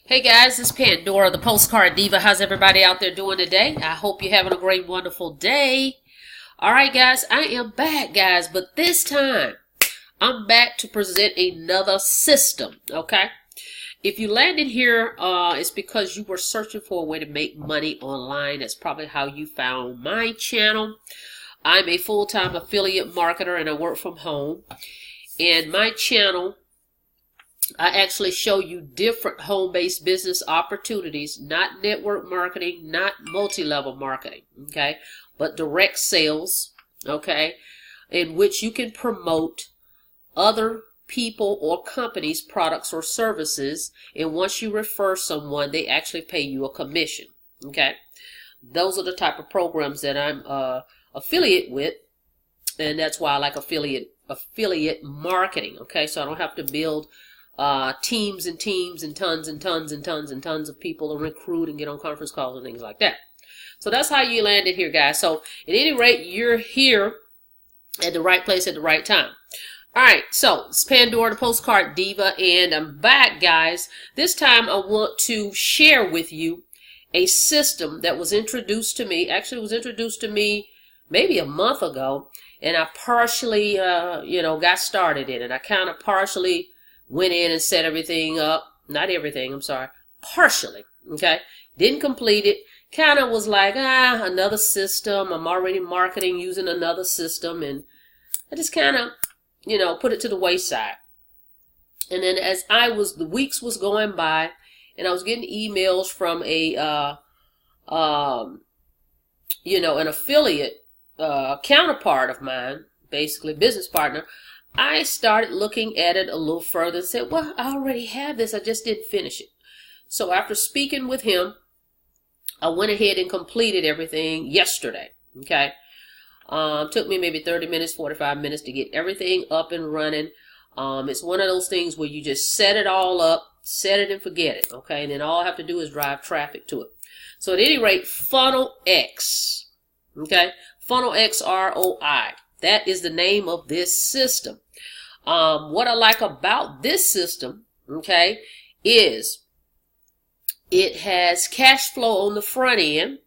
Hey guys, it's Pandora, the Postcard Diva. How's everybody out there doing today? I hope you're having a great, wonderful day. All right, guys, I am back, guys, but this time I'm back to present another system, okay? If you landed here, it's because you were searching for a way to make money online. That's probably how you found my channel. I'm a full-time affiliate marketer and I work from home. And my channel, I actually show you different home-based business opportunities, not network marketing, not multi-level marketing, okay, but direct sales, okay, in which you can promote other people or companies' products or services, and once you refer someone, they actually pay you a commission, okay. Those are the type of programs that I'm affiliate with, and that's why I like affiliate marketing, okay, so I don't have to build teams and teams and tons and tons and tons and tons of people to recruit and get on conference calls and things like that. So that's how you landed here, guys. So at any rate, you're here at the right place at the right time. All right, so it's Pandora, the Postcard Diva, and I'm back, guys. This time I want to share with you a system that was introduced to me. Actually, it was introduced to me maybe a month ago, and I partially, got started in it. I kind of partially went in and set everything up. Not everything, I'm sorry. Partially, okay? Didn't complete it. Kind of was like, another system. I'm already marketing using another system. And I just kind of, put it to the wayside. And then as the weeks was going by, and I was getting emails from an affiliate counterpart of mine, basically business partner, I started looking at it a little further and said, well, I already have this. I just didn't finish it. So after speaking with him, I went ahead and completed everything yesterday. Okay. Took me maybe 30 minutes, 45 minutes to get everything up and running. It's one of those things where you just set it all up, set it and forget it. Okay. And then all I have to do is drive traffic to it. So at any rate, Funnel X. Okay. Funnel X ROI. That is the name of this system. What I like about this system, okay, is it has cash flow on the front end,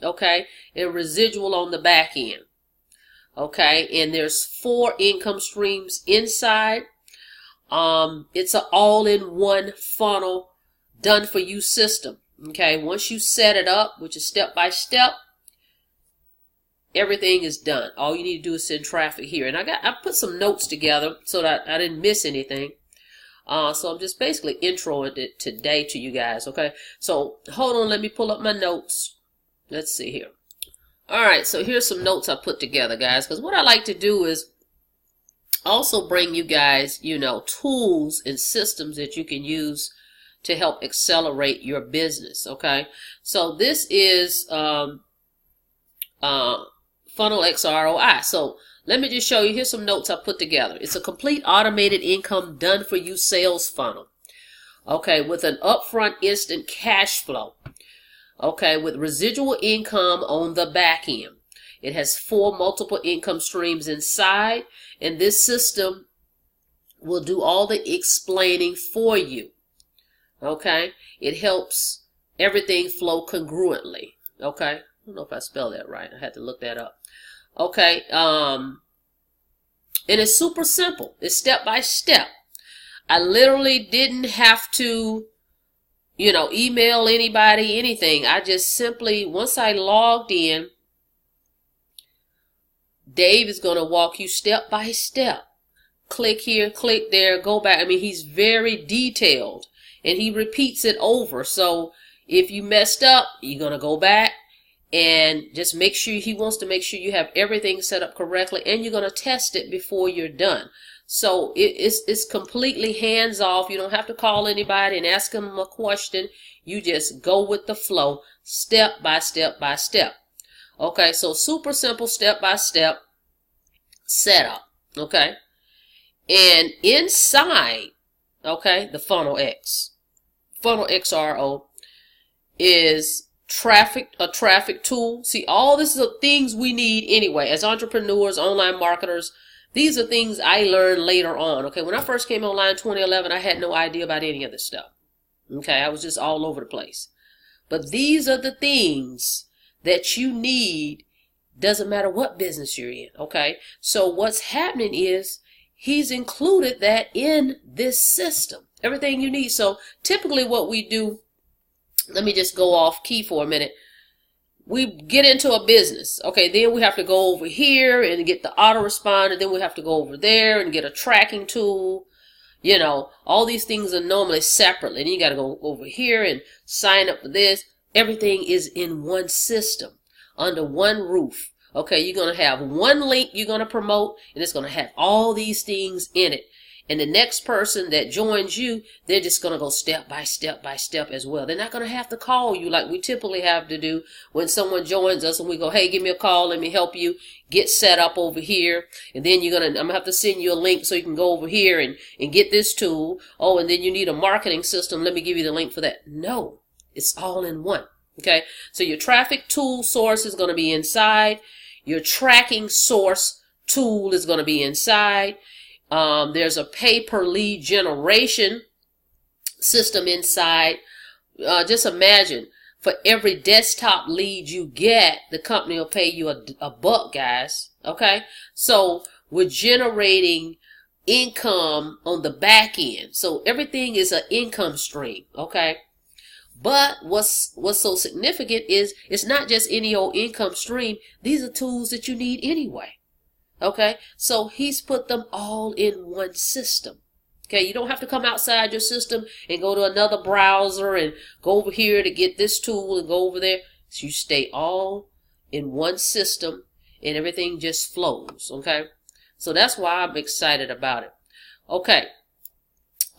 okay, and residual on the back end, okay, and there's 4 income streams inside. It's an all-in-one funnel done for you system, okay. Once you set it up, which is step by step, everything is done. All you need to do is send traffic here. And I put some notes together so that I didn't miss anything. So I'm just basically introing it today to you guys, okay? So hold on, let me pull up my notes. Let's see here. All right, so here's some notes I put together, guys, because what I like to do is also bring you guys, tools and systems that you can use to help accelerate your business, okay? So this is Funnel X ROI. So let me just show you. Here's some notes I put together. It's a complete automated income done for you sales funnel. Okay, with an upfront instant cash flow. Okay, with residual income on the back end. It has 4 multiple income streams inside, and this system will do all the explaining for you. Okay, it helps everything flow congruently. Okay, I don't know if I spelled that right. I had to look that up. Okay, and it's super simple. It's step by step. I literally didn't have to, email anybody, anything. I just simply, once I logged in, Dave is going to walk you step by step. Click here, click there, go back. I mean, he's very detailed, and he repeats it over. So if you messed up, you're going to go back. And just make sure, he wants to make sure you have everything set up correctly, and you're going to test it before you're done. So it's completely hands off. You don't have to call anybody and ask them a question. You just go with the flow, step by step by step. Okay, so super simple step by step setup. Okay, and inside, okay, the Funnel X RO is a traffic tool. See, all this is things we need anyway as entrepreneurs, online marketers. These are things I learned later on. Okay, when I first came online in 2011, I had no idea about any of this stuff. Okay, I was just all over the place. But these are the things that you need. Doesn't matter what business you're in. Okay, so what's happening is he's included that in this system. Everything you need. So typically what we do, let me just go off key for a minute. We get into a business. Okay, then we have to go over here and get the autoresponder. Then we have to go over there and get a tracking tool. You know, all these things are normally separately. And you got to go over here and sign up for this. Everything is in one system, under one roof. Okay, you're going to have one link you're going to promote, and it's going to have all these things in it. And the next person that joins you, they're just going to go step by step by step as well. They're not going to have to call you like we typically have to do when someone joins us and we go, hey, give me a call. Let me help you get set up over here. And then I'm going to have to send you a link so you can go over here and get this tool. Oh, and then you need a marketing system. Let me give you the link for that. No, it's all in one. Okay, so your traffic tool source is going to be inside. Your tracking source tool is going to be inside. There's a pay per lead generation system inside. Just imagine, for every desktop lead you get, the company will pay you a buck, guys. Okay, so we're generating income on the back end. So everything is an income stream. Okay, but what's so significant is it's not just any old income stream. These are tools that you need anyway. Okay, so he's put them all in one system. Okay, you don't have to come outside your system and go to another browser and go over here to get this tool and go over there. So you stay all in one system and everything just flows. Okay, so that's why I'm excited about it. Okay,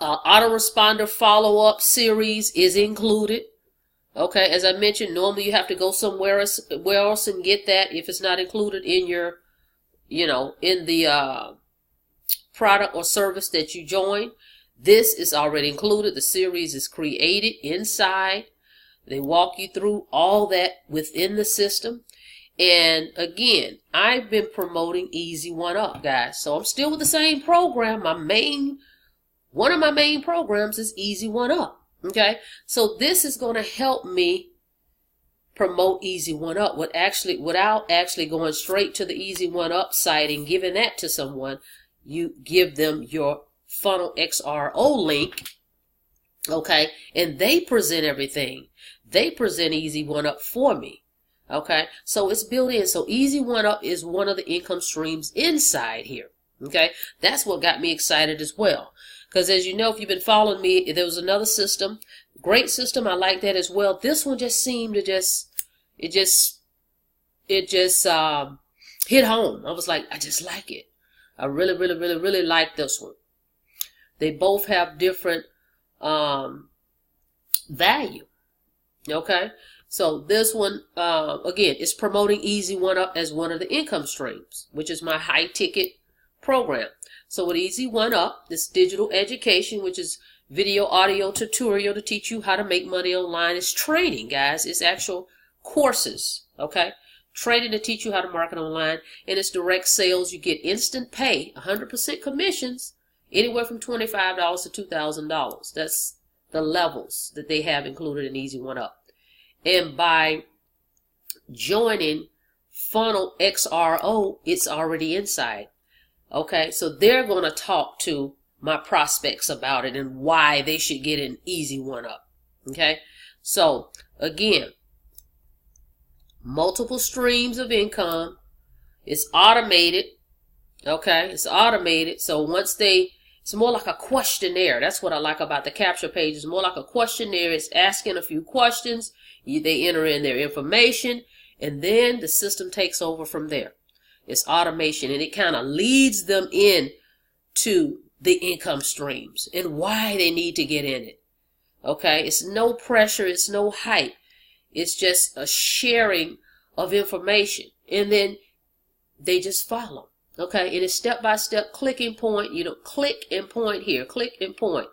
autoresponder follow-up series is included. Okay, as I mentioned, normally you have to go somewhere else and get that if it's not included in your, in the product or service that you join. This is already included. The series is created inside. They walk you through all that within the system. And again, I've been promoting Easy One Up, guys. So I'm still with the same program. One of my main programs is Easy One Up. Okay, so this is going to help me promote Easy One Up without actually going straight to the Easy One Up site and giving that to someone. You give them your Funnel XRO link, okay, and they present everything. They present Easy One Up for me, okay, so it's built in. So Easy One Up is one of the income streams inside here, okay. That's what got me excited as well. Because as you know, if you've been following me, there was another system, great system. I like that as well. This one just seemed to it just hit home. I was like, I just like it. I really, really, really, really like this one. They both have different value. Okay, so this one again is promoting Easy One Up as one of the income streams, which is my high ticket program. So with Easy One Up, this digital education, which is video, audio, tutorial to teach you how to make money online. It's training, guys. It's actual courses, okay? Training to teach you how to market online. And it's direct sales. You get instant pay, 100% commissions, anywhere from $25 to $2,000. That's the levels that they have included in Easy One Up. And by joining Funnel XRO, it's already inside. Okay, so they're going to talk to my prospects about it and why they should get an Easy One Up. Okay, so again, multiple streams of income. It's automated. Okay, it's automated. So once it's more like a questionnaire. That's what I like about the capture page. It's more like a questionnaire. It's asking a few questions. They enter in their information, and then the system takes over from there. It's automation, and it kind of leads them in to the income streams and why they need to get in it. Okay, it's no pressure, it's no hype. It's just a sharing of information, and then they just follow. Okay, and it's step-by-step clicking point. You know, click and point here, click and point.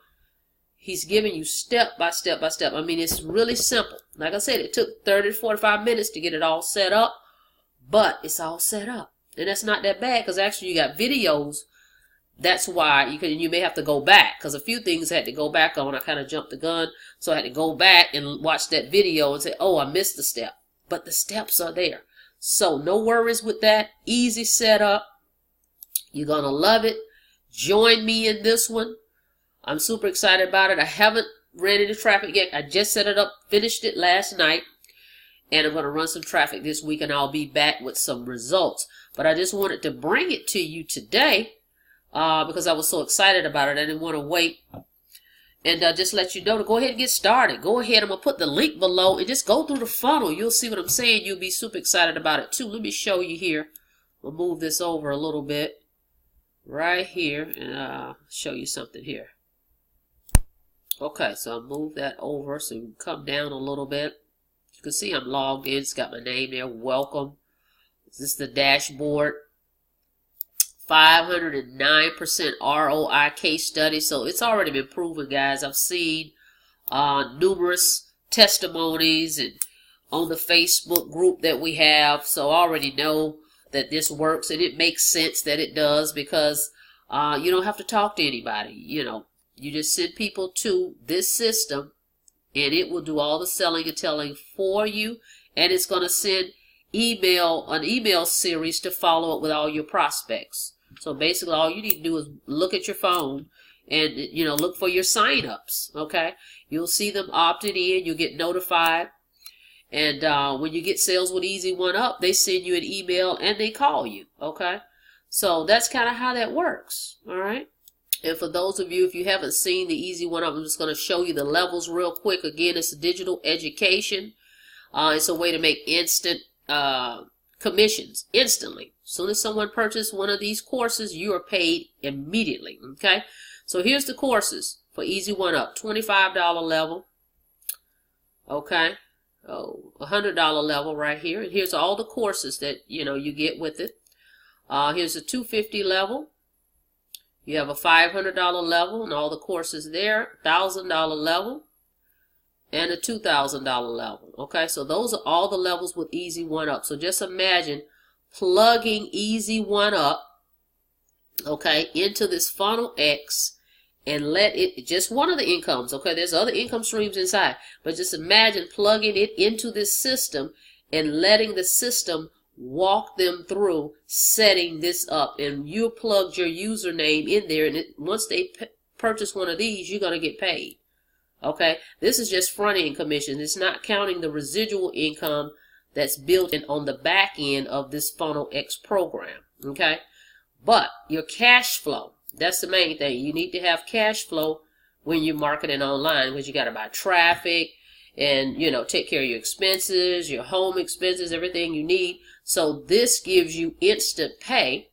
He's giving you step by step by step. I mean, it's really simple. Like I said, it took 30 to 45 minutes to get it all set up, but it's all set up. And that's not that bad, because actually you got videos that's why you may have to go back, because a few things I had to go back on. I kind of jumped the gun, so I had to go back and watch that video and say, oh, I missed the step. But the steps are there. So no worries with that. Easy setup. You're going to love it. Join me in this one. I'm super excited about it. I haven't ran into traffic yet. I just set it up, finished it last night. And I'm going to run some traffic this week, and I'll be back with some results. But I just wanted to bring it to you today. Because I was so excited about it. I didn't want to wait. And just let you know to go ahead and get started. Go ahead. I'm going to put the link below and just go through the funnel. You'll see what I'm saying. You'll be super excited about it too. Let me show you here. We'll move this over a little bit. Right here. And show you something here. Okay. So I'll move that over so you can come down a little bit. You can see I'm logged in. It's got my name there. Welcome. This is the dashboard. 509% ROI case study. So it's already been proven, guys. I've seen numerous testimonies and on the Facebook group that we have. So I already know that this works, and it makes sense that it does, because you don't have to talk to anybody. You know, you just send people to this system and it will do all the selling and telling for you. And it's going to send an email series to follow up with all your prospects. So basically all you need to do is look at your phone and, you know, look for your sign-ups, okay? You'll see them opted in. You'll get notified. And when you get Sales with Easy One Up, they send you an email and they call you, okay? So that's kind of how that works, all right? And for those of you, if you haven't seen the Easy One Up, I'm just going to show you the levels real quick. Again, it's a digital education. It's a way to make instant commissions instantly. As soon as someone purchases one of these courses, you are paid immediately, okay? So here's the courses for Easy One Up. $25 level, okay? Oh, $100 level right here. And here's all the courses that, you know, you get with it. Here's a $250 level. You have a $500 level and all the courses there. $1,000 level and a $2,000 level. Okay, so those are all the levels with Easy One Up. So just imagine plugging Easy One Up, okay, into this funnel X, and let it, just one of the incomes, okay, there's other income streams inside, but just imagine plugging it into this system and letting the system walk them through setting this up. And you plugged your username in there, and once they purchase one of these, you're going to get paid. Okay, this is just front end commission. It's not counting the residual income that's built in on the back end of this Funnel X program. Okay, but your cash flow, that's the main thing. You need to have cash flow when you're marketing online, because you got to buy traffic and, you know, take care of your expenses, your home expenses, everything you need. So this gives you instant pay.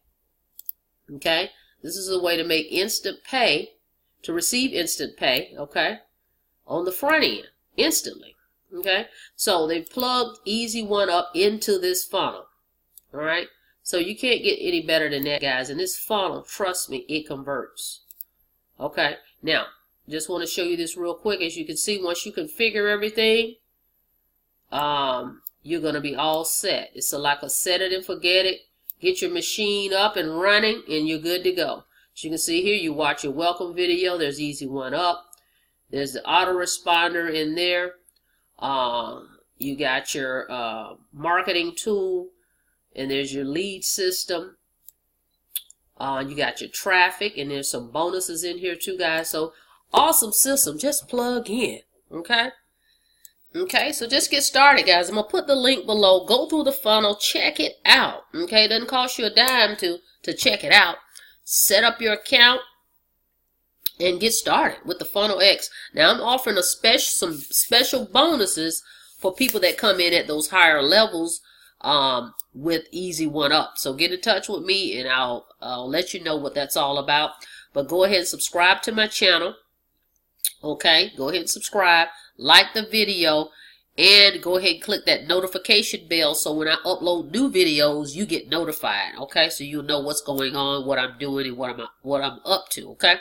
Okay, this is a way to make instant pay, to receive instant pay. Okay, on the front end instantly. Okay, so they plugged Easy One Up into this funnel. All right, so you can't get any better than that, guys. And this funnel, trust me, it converts. Okay, now just want to show you this real quick. As you can see, once you configure everything, you're going to be all set. It's like a set it and forget it. Get your machine up and running and you're good to go. As you can see here, you watch your welcome video. There's Easy One Up. There's the autoresponder in there. You got your marketing tool, and there's your lead system. You got your traffic, and there's some bonuses in here too, guys. So awesome system. Just plug in. Okay. Okay, so just get started, guys. I'm gonna put the link below. Go through the funnel, check it out. Okay, it doesn't cost you a dime to check it out. Set up your account and get started with the Funnel X. Now I'm offering some special bonuses for people that come in at those higher levels with Easy One Up. So get in touch with me and I'll let you know what that's all about. But go ahead and subscribe to my channel. Okay, go ahead and subscribe, like the video, and go ahead and click that notification bell so when I upload new videos, you get notified. Okay, so you'll know what's going on, what I'm doing, and what I'm up to. Okay.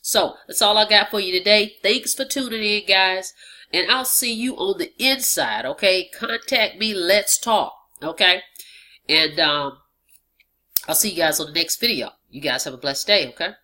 So, that's all I got for you today. Thanks for tuning in, guys. And I'll see you on the inside, okay? Contact me. Let's talk, okay? And I'll see you guys on the next video. You guys have a blessed day, okay?